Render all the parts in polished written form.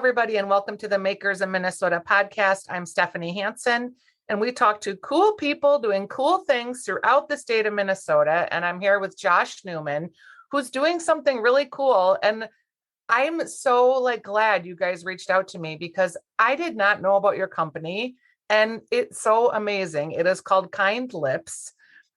everybody, and welcome to the Makers in Minnesota podcast. I'm Stephanie Hansen, and we talk to cool people doing cool things throughout the state of Minnesota. And I'm here with Josh Newman, who's doing something really cool. And I'm so glad you guys reached out to me because I did not know about your company, and it's so amazing. It is called Kind Lips,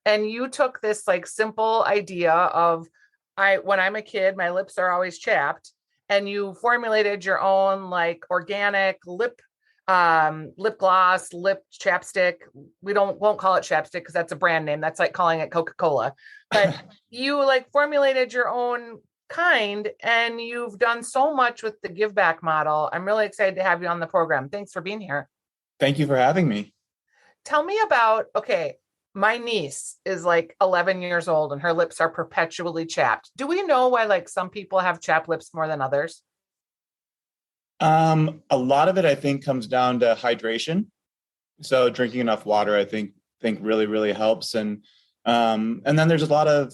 and you took this simple idea of when I'm a kid, my lips are always chapped. And you formulated your own organic lip gloss, lip chapstick. We won't call it chapstick because that's a brand name. That's like calling it Coca-Cola. But you formulated your own kind, and you've done so much with the give back model. I'm really excited to have you on the program. Thanks for being here. Thank you for having me. Tell me about, my niece is 11 years old and her lips are perpetually chapped. Do we know why some people have chapped lips more than others? A lot of it, I think, comes down to hydration. So drinking enough water, I think really, really helps. And then there's a lot of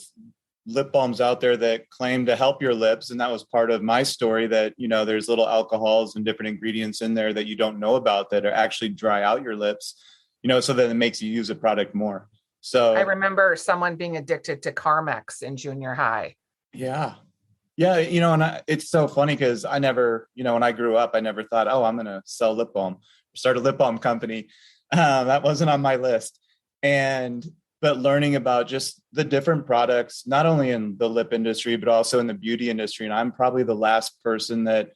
lip balms out there that claim to help your lips. And that was part of my story that, there's little alcohols and different ingredients in there that you don't know about that are actually dry out your lips. So that it makes you use a product more. So I remember someone being addicted to Carmex in junior high. Yeah. And it's so funny because I never, when I grew up, I never thought, I'm going to sell lip balm, start a lip balm company. That wasn't on my list. But learning about just the different products, not only in the lip industry, but also in the beauty industry. And I'm probably the last person that,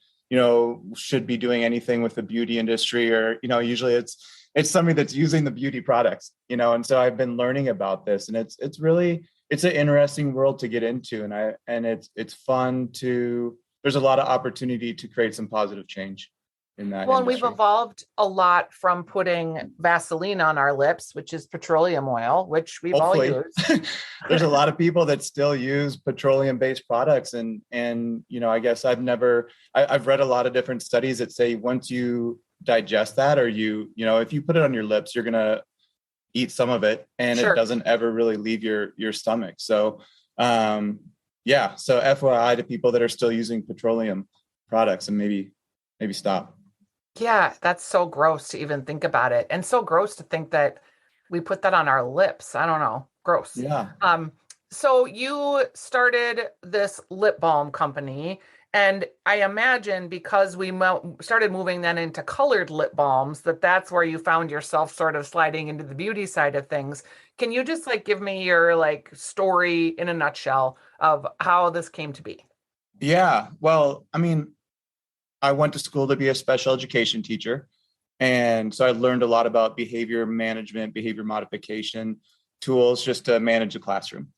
should be doing anything with the beauty industry, or, usually it's somebody that's using the beauty products, and so I've been learning about this, and it's an interesting world to get into. And it's fun there's a lot of opportunity to create some positive change in that. Well, and we've evolved a lot from putting Vaseline on our lips, which is petroleum oil, which we've all used. There's a lot of people that still use petroleum-based products. And I guess I've read a lot of different studies that say once you digest that, or if you put it on your lips, you're going to eat some of it, and Sure. It doesn't ever really leave your stomach. So, so FYI to people that are still using petroleum products, and maybe stop. Yeah, that's so gross to even think about it. And so gross to think that we put that on our lips. I don't know. Gross. Yeah. So you started this lip balm company, and I imagine because we started moving then into colored lip balms, that's where you found yourself sort of sliding into the beauty side of things. Can you just give me your story in a nutshell of how this came to be? Yeah. Well, I went to school to be a special education teacher. And so I learned a lot about behavior management, behavior modification tools just to manage the classroom.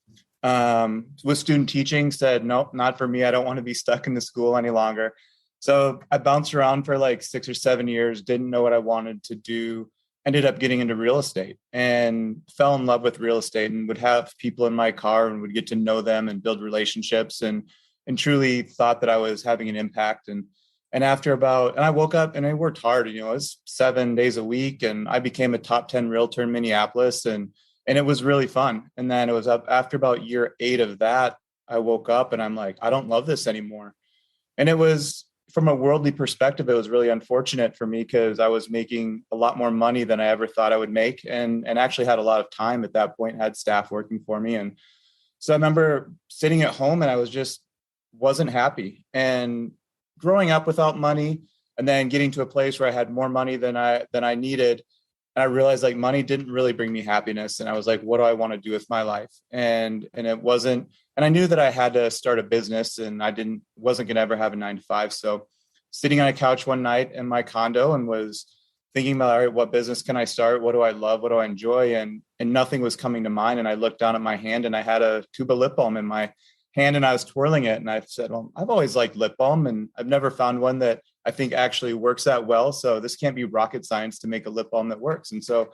With student teaching, said, nope, not for me. I don't want to be stuck in the school any longer. So I bounced around for 6 or 7 years, didn't know what I wanted to do, ended up getting into real estate and fell in love with real estate, and would have people in my car and would get to know them and build relationships, and truly thought that I was having an impact. And I woke up and I worked hard, it was 7 days a week, and I became a top 10 realtor in Minneapolis, and it was really fun. And then it was up after about year 8 of that, I woke up and I'm like, I don't love this anymore. And it was, from a worldly perspective, it was really unfortunate for me because I was making a lot more money than I ever thought I would make, and actually had a lot of time at that point, had staff working for me. And so I remember sitting at home and I wasn't happy. And growing up without money, and then getting to a place where I had more money than I needed. And I realized money didn't really bring me happiness. And I was like, what do I want to do with my life? And it wasn't, and I knew that I had to start a business, and wasn't going to ever have a 9-to-5. So sitting on a couch one night in my condo and was thinking about, all right, what business can I start? What do I love? What do I enjoy? And nothing was coming to mind. And I looked down at my hand and I had a tube of lip balm in my hand and I was twirling it. And I said, well, I've always liked lip balm, and I've never found one that I think actually works that well. So this can't be rocket science to make a lip balm that works. And so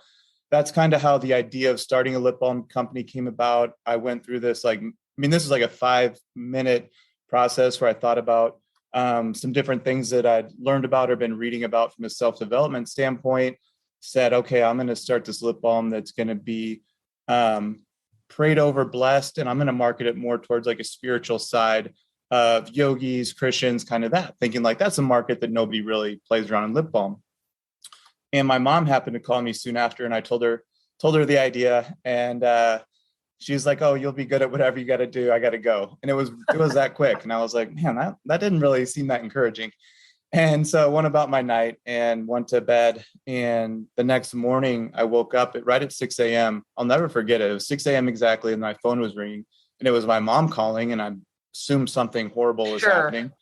that's kind of how the idea of starting a lip balm company came about. I went through this, this is a 5-minute process where I thought about some different things that I'd learned about or been reading about from a self-development standpoint, said, okay, I'm going to start this lip balm that's going to be prayed over, blessed, and I'm going to market it more towards a spiritual side of yogis, Christians, kind of that, thinking like that's a market that nobody really plays around in lip balm. And my mom happened to call me soon after, and I told her the idea, and she was like, "Oh, you'll be good at whatever you got to do. I got to go." And it was that quick, and I was like, "Man, that didn't really seem that encouraging." And so I went about my night and went to bed. And the next morning, I woke up right at 6 a.m. I'll never forget it. It was 6 a.m. exactly, and my phone was ringing, and it was my mom calling, and I assumed something horrible was Sure. happening.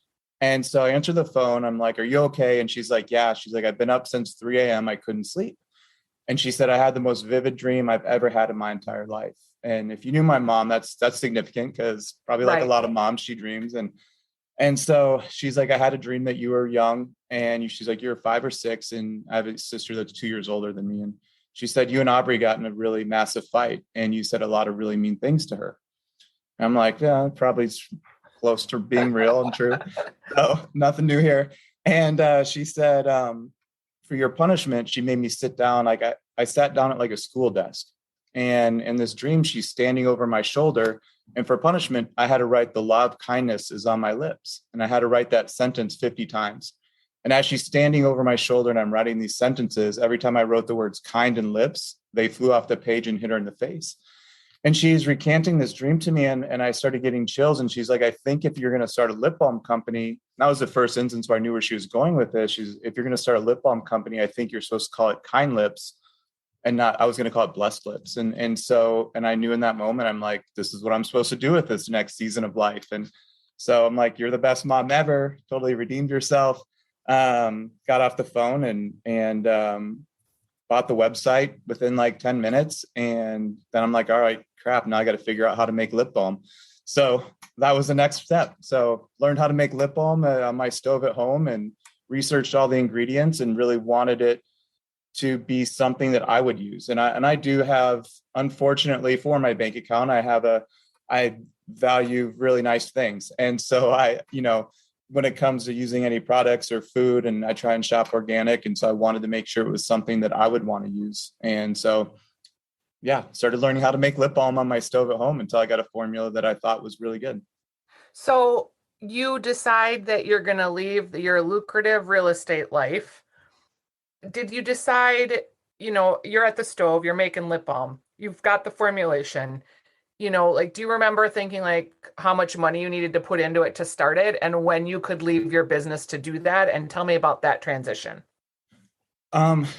And so I answered the phone. I'm like, "Are you okay?" And she's like, "Yeah." She's like, "I've been up since 3 a.m. I couldn't sleep." And she said, "I had the most vivid dream I've ever had in my entire life." And if you knew my mom, that's significant, because probably like a Right. lot of moms, she dreams. And so she's like, "I had a dream that you were young, and she's like, you're 5 or 6, and I have a sister that's 2 years older than me. And she said, you and Aubrey got in a really massive fight, and you said a lot of really mean things to her." And I'm like, "Yeah, probably close to being real and true. So nothing new here." And she said, "For your punishment," she made me sit down. Like I sat down at like a school desk, and in this dream, she's standing over my shoulder. And for punishment, I had to write "the law of kindness is on my lips." And I had to write that sentence 50 times. And as she's standing over my shoulder and I'm writing these sentences, every time I wrote the words "kind" and "lips," they flew off the page and hit her in the face. And she's recanting this dream to me, and I started getting chills. And she's like, "I think if you're going to start a lip balm company," that was the first instance where I knew where she was going with this. "If you're going to start a lip balm company, I think you're supposed to call it Kind Lips, and not, I was going to call it Blessed Lips." And I knew in that moment, I'm like, this is what I'm supposed to do with this next season of life. And so I'm like, "You're the best mom ever. Totally redeemed yourself." Got off the phone and bought the website within like 10 minutes. And then I'm like, all right, crap, now I got to figure out how to make lip balm. So that was the next step. So learned how to make lip balm on my stove at home, and researched all the ingredients, and really wanted it to be something that I would use. And I do have, unfortunately for my bank account, I value really nice things. And so when it comes to using any products or food, and I try and shop organic. And so I wanted to make sure it was something that I would want to use. And so, yeah, started learning how to make lip balm on my stove at home until I got a formula that I thought was really good. So you decide that you're going to leave your lucrative real estate life. Did you decide, you're at the stove, you're making lip balm, you've got the formulation, like, do you remember thinking like how much money you needed to put into it to start it, and when you could leave your business to do that? And tell me about that transition.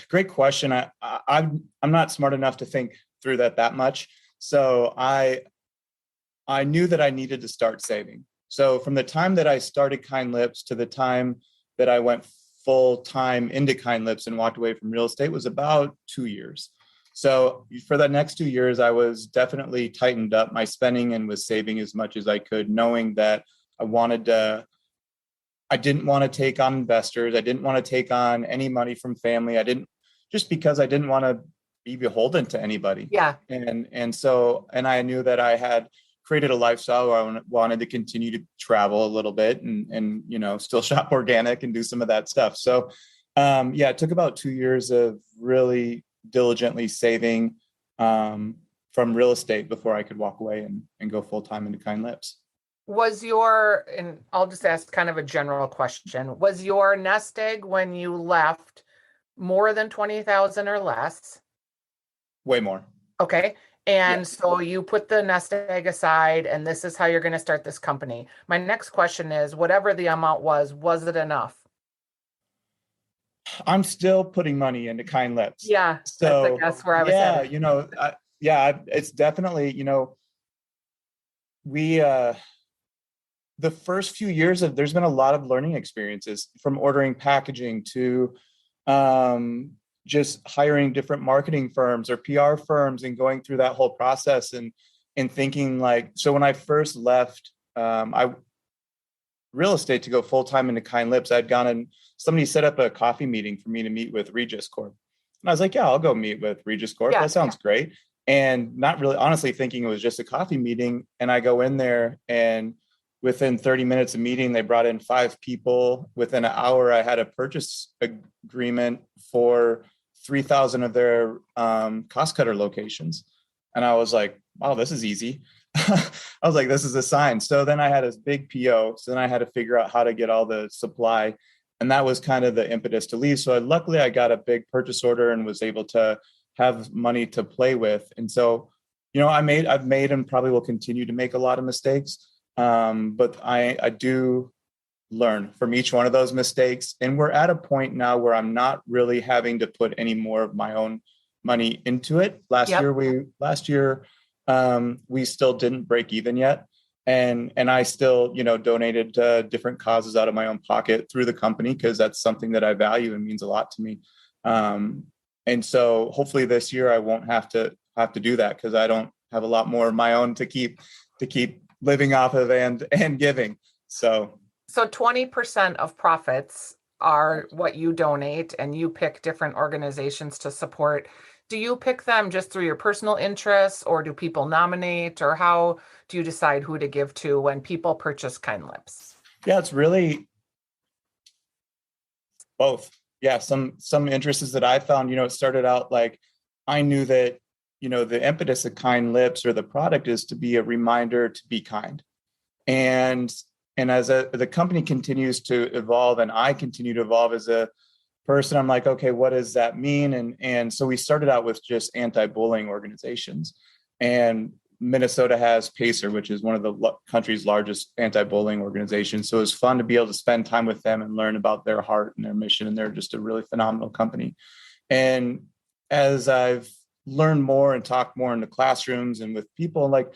Great question. I'm not smart enough to think through that much. So I knew that I needed to start saving. So from the time that I started Kind Lips to the time that I went full time into Kind Lips and walked away from real estate was about 2 years. So for the next 2 years, I was definitely tightened up my spending and was saving as much as I could, knowing that I didn't want to take on investors. I didn't want to take on any money from family. Because I didn't want to be beholden to anybody. Yeah. And I knew that I had created a lifestyle where I wanted to continue to travel a little bit and still shop organic and do some of that stuff. So it took about 2 years of really diligently saving from real estate before I could walk away and go full time into Kind Lips. And I'll just ask kind of a general question, was your nest egg when you left more than 20,000 or less? Way more. Okay. And so you put the nest egg aside, and this is how you're going to start this company. My next question is, whatever the amount was it enough? I'm still putting money into Kind Lips. Yeah, that's, I So guess, where I was headed. it's definitely, we the first few years there's been a lot of learning experiences, from ordering packaging to just hiring different marketing firms or PR firms and going through that whole process and thinking like, so when I first left I real estate to go full time into Kind Lips, I'd gone and somebody set up a coffee meeting for me to meet with Regis Corp. And I was like, yeah, I'll go meet with Regis Corp. Yeah. That sounds great. And not really honestly thinking it was just a coffee meeting. And I go in there, and within 30 minutes of meeting, they brought in 5 people. Within an hour, I had a purchase agreement for 3,000 of their cost cutter locations. And I was like, wow, this is easy. I was like, this is a sign. So then I had this big PO. So then I had to figure out how to get all the supply. And that was kind of the impetus to leave. So luckily I got a big purchase order and was able to have money to play with. And so, I've made and probably will continue to make a lot of mistakes. But I do learn from each one of those mistakes. And we're at a point now where I'm not really having to put any more of my own money into it. Last year, we still didn't break even yet. And I still, donated to different causes out of my own pocket through the company, because that's something that I value and means a lot to me. And so hopefully this year I won't have to do that, because I don't have a lot more of my own to keep living off of and giving. So 20% of profits are what you donate, and you pick different organizations to support. Do you pick them just through your personal interests, or do people nominate, or how do you decide who to give to when people purchase Kind Lips? Yeah, it's really both. Yeah, some interests that I found, it started out like I knew that, the impetus of Kind Lips or the product is to be a reminder to be kind. And as the company continues to evolve and I continue to evolve as a person, I'm like, okay, what does that mean? And so we started out with just anti-bullying organizations. And Minnesota has PACER, which is one of the country's largest anti-bullying organizations. So it was fun to be able to spend time with them and learn about their heart and their mission. And they're just a really phenomenal company. And as I've learned more and talked more in the classrooms and with people, like,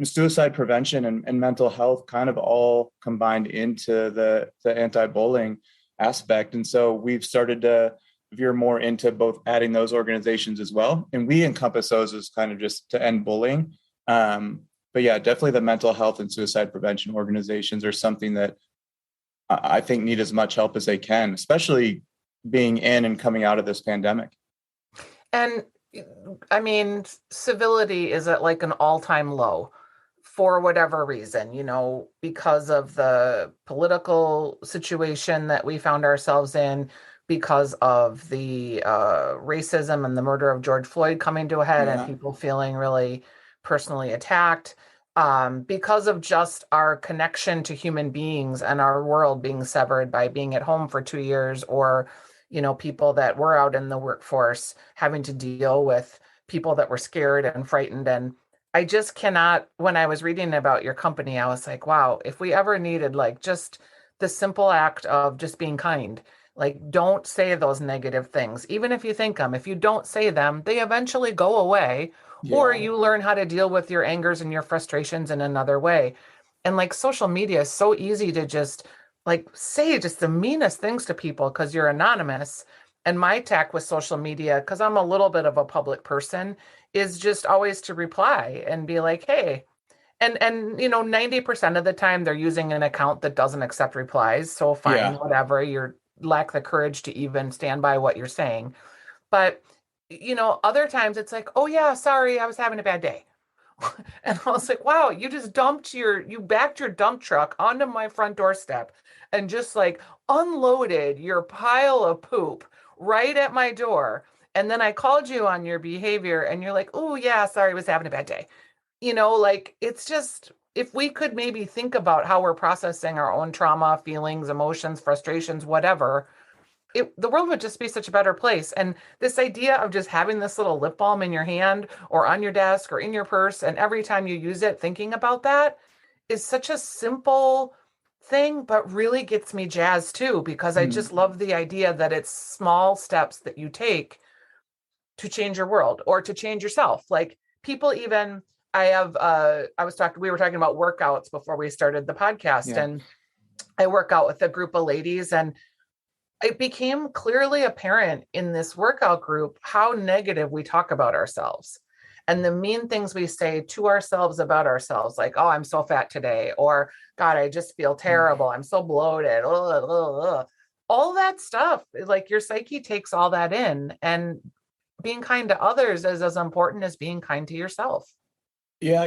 suicide prevention and mental health kind of all combined into the anti-bullying aspect. And so we've started to veer more into both adding those organizations as well. And we encompass those as kind of just to end bullying. But yeah, definitely the mental health and suicide prevention organizations are something that I think need as much help as they can, especially being in and coming out of this pandemic. And I mean, civility is at like an all-time low for whatever reason, because of the political situation that we found ourselves in, because of the racism and the murder of George Floyd coming to a head, and people feeling really personally attacked, because of just our connection to human beings and our world being severed by being at home for 2 years, or, people that were out in the workforce having to deal with people that were scared and frightened. And I just cannot, when I was reading about your company, I was like, wow, if we ever needed like just the simple act of just being kind, like don't say those negative things. Even if you think them, if you don't say them, they eventually go away, or you learn how to deal with your angers and your frustrations in another way. And like social media is so easy to just like say just the meanest things to people because you're anonymous. And my tack with social media, because I'm a little bit of a public person, is just always to reply and be like, hey, and 90% of the time they're using an account that doesn't accept replies. So fine, whatever, you lack the courage to even stand by what you're saying. But, other times it's like, oh yeah, sorry, I was having a bad day. And I was like, wow, you just you backed your dump truck onto my front doorstep and just like unloaded your pile of poop right at my door. And then I called you on your behavior and you're like, oh yeah, sorry, I was having a bad day. Like it's just, if we could maybe think about how we're processing our own trauma, feelings, emotions, frustrations, whatever, the world would just be such a better place. And this idea of just having this little lip balm in your hand or on your desk or in your purse, and every time you use it, thinking about that is such a simple thing, but really gets me jazzed too, because I just love the idea that it's small steps that you take to change your world or to change yourself. Like people even, we were talking about workouts before we started the podcast, and I work out with a group of ladies, and it became clearly apparent in this workout group how negative we talk about ourselves and the mean things we say to ourselves about ourselves, like, oh, I'm so fat today, or God, I just feel terrible. I'm so bloated. Ugh, ugh, ugh. All that stuff, like your psyche takes all that in, and being kind to others is as important as being kind to yourself. Yeah,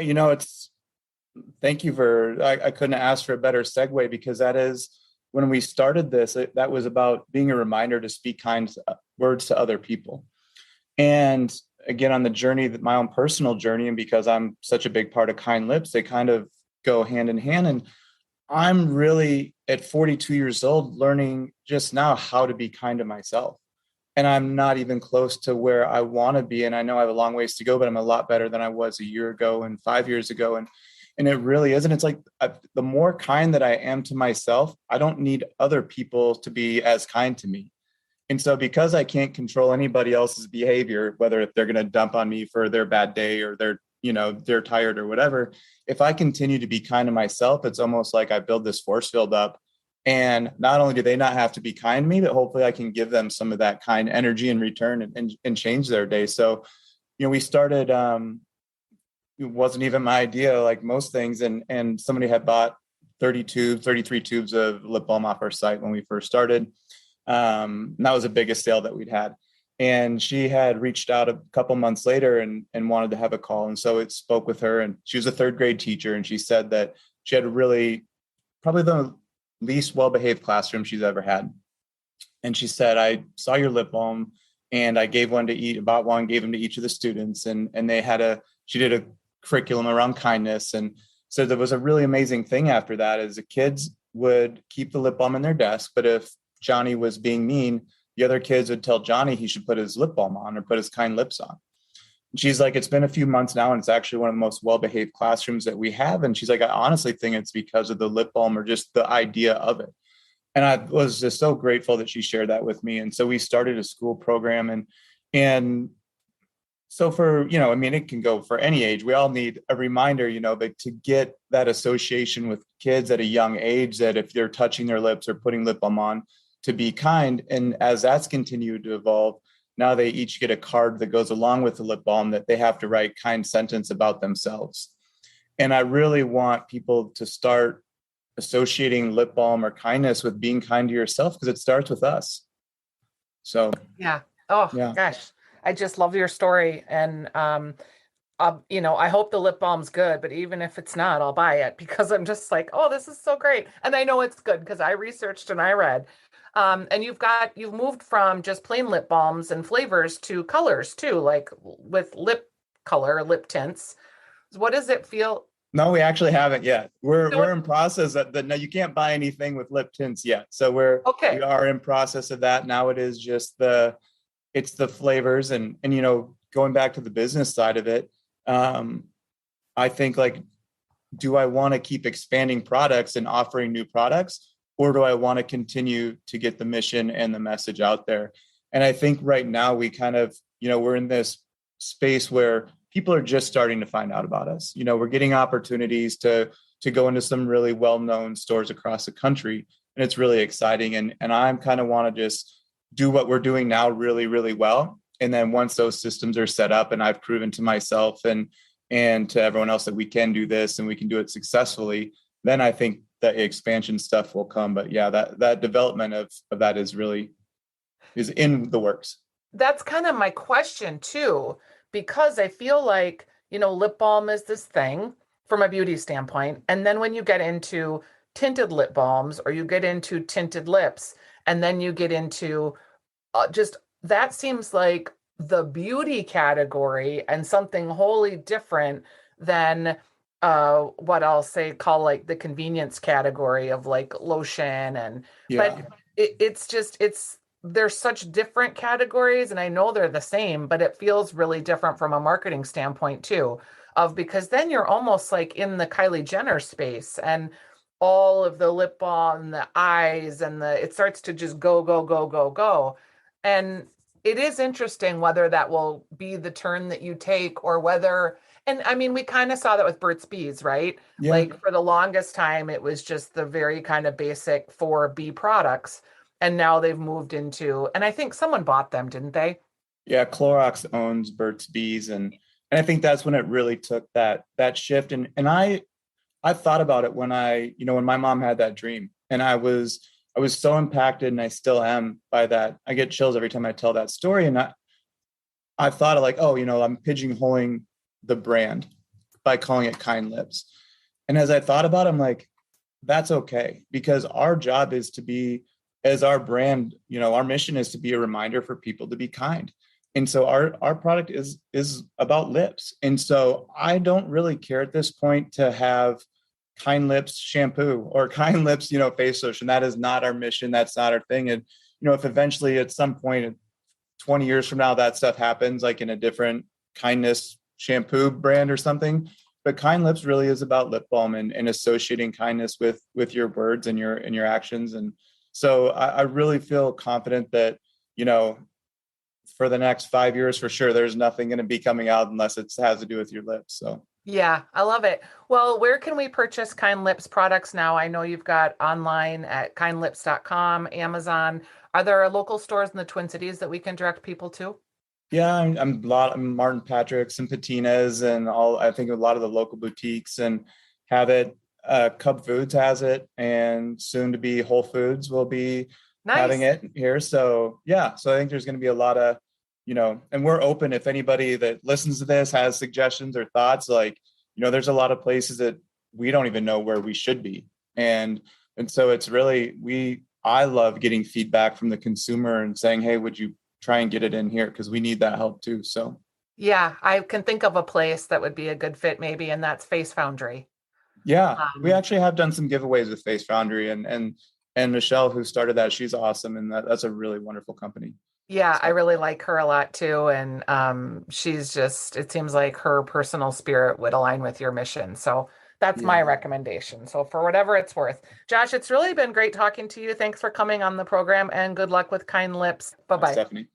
thank you I couldn't ask for a better segue, because that is, when we started this, that was about being a reminder to speak kind words to other people. And again, on the journey, that my own personal journey, and because I'm such a big part of Kind Lips, they kind of go hand in hand. And I'm really at 42 years old learning just now how to be kind to myself. And I'm not even close to where I want to be. And I know I have a long ways to go, but I'm a lot better than I was a year ago and 5 years ago. And it really is. And it's like the more kind that I am to myself, I don't need other people to be as kind to me. And so because I can't control anybody else's behavior, whether if they're going to dump on me for their bad day or they're tired or whatever, if I continue to be kind to myself, it's almost like I build this force field up. And not only do they not have to be kind to me, but hopefully I can give them some of that kind energy in return and change their day. So, we started, it wasn't even my idea, like most things. And somebody had bought 33 tubes of lip balm off our site when we first started. And that was the biggest sale that we'd had. And she had reached out a couple months later and wanted to have a call. And so it spoke with her, and she was a third grade teacher. And she said that she had probably the least well-behaved classroom she's ever had. And she said, I saw your lip balm and I gave one to eat, bought one, gave them to each of the students. And she did a curriculum around kindness. And so there was a really amazing thing after that is the kids would keep the lip balm in their desk. But if Johnny was being mean, the other kids would tell Johnny he should put his lip balm on or put his kind lips on. And she's like, it's been a few months now, and it's actually one of the most well-behaved classrooms that we have. And she's like, I honestly think it's because of the lip balm or just the idea of it. And I was just so grateful that she shared that with me. And so we started a school program, and so for, it can go for any age. We all need a reminder, but to get that association with kids at a young age, that if they're touching their lips or putting lip balm on, to be kind. And as that's continued to evolve, now they each get a card that goes along with the lip balm that they have to write kind sentence about themselves. And I really want people to start associating lip balm or kindness with being kind to yourself, because it starts with us. So, yeah. Oh, yeah. Gosh, I just love your story. And, I hope the lip balm's good, but even if it's not, I'll buy it because I'm just like, oh, this is so great. And I know it's good because I researched and I read. And you've moved from just plain lip balms and flavors to colors too, like with lip color, lip tints. What does it feel? No, we actually haven't yet. We're in process of no, you can't buy anything with lip tints yet. So we are in process of that. Now it is just it's the flavors and going back to the business side of it. I think, like, do I want to keep expanding products and offering new products? Or do I want to continue to get the mission and the message out there? And I think right now we kind of, we're in this space where people are just starting to find out about us. We're getting opportunities to go into some really well-known stores across the country. And it's really exciting. And I'm kind of want to just do what we're doing now really, really well. And then once those systems are set up and I've proven to myself and to everyone else that we can do this and we can do it successfully, then I think that expansion stuff will come. But yeah, that development of that is in the works. That's kind of my question too, because I feel like, lip balm is this thing from a beauty standpoint. And then when you get into tinted lip balms or you get into tinted lips, and then you get into just that seems like the beauty category and something wholly different than what I'll call like the convenience category of like lotion but they're such different categories, and I know they're the same, but it feels really different from a marketing standpoint too, because then you're almost like in the Kylie Jenner space and all of the lip balm, the eyes, and it starts to just go, go, go, go, go. And it is interesting whether that will be the turn that you take or whether, and I mean, we kind of saw that with Burt's Bees, right? Yeah. Like for the longest time, it was just the very kind of basic 4B products. And now they've moved into, and I think someone bought them, didn't they? Yeah, Clorox owns Burt's Bees. And I think that's when it really took that shift. And I thought about it when when my mom had that dream, and I was so impacted, and I still am by that. I get chills every time I tell that story. And I thought of like, I'm pigeonholing the brand by calling it Kind Lips. And as I thought about it, I'm like, that's okay, because our job is to be, as our brand, our mission is to be a reminder for people to be kind. And so our product is about lips. And so I don't really care at this point to have Kind Lips shampoo or Kind Lips, face lotion. That is not our mission. That's not our thing. And, if eventually at some point 20 years from now, that stuff happens like in a different kindness shampoo brand or something. But Kind Lips really is about lip balm and associating kindness with your words and your actions. And so I really feel confident that, for the next 5 years, for sure, there's nothing going to be coming out unless it has to do with your lips. So Yeah, I love it. Well, where can we purchase Kind Lips products now? I know you've got online at kindlips.com, Amazon. Are there local stores in the Twin Cities that we can direct people to? yeah, I'm Martin Patrick's and Patina's and all. I think a lot of the local boutiques and have it. Cub Foods has it, and soon to be Whole Foods will be having Nice. it here. So yeah, so I think there's going to be a lot of, and we're open if anybody that listens to this has suggestions or thoughts. Like, there's a lot of places that we don't even know where we should be, and so it's really I love getting feedback from the consumer and saying, hey, would you try and get it in here, because we need that help too. So Yeah, I can think of a place that would be a good fit maybe, and that's Face Foundry. yeah, we Um, actually have done some giveaways with Face Foundry, and Michelle, who started that, she's awesome, and that's a really wonderful company. yeah, I So really like her a lot too. And she's just, it seems like her personal spirit would align with your mission. So that's my yeah, recommendation. So for whatever it's worth, Josh, it's really been great talking to you. Thanks for coming on the program and good luck with Kind Lips. Bye thanks, bye. Stephanie.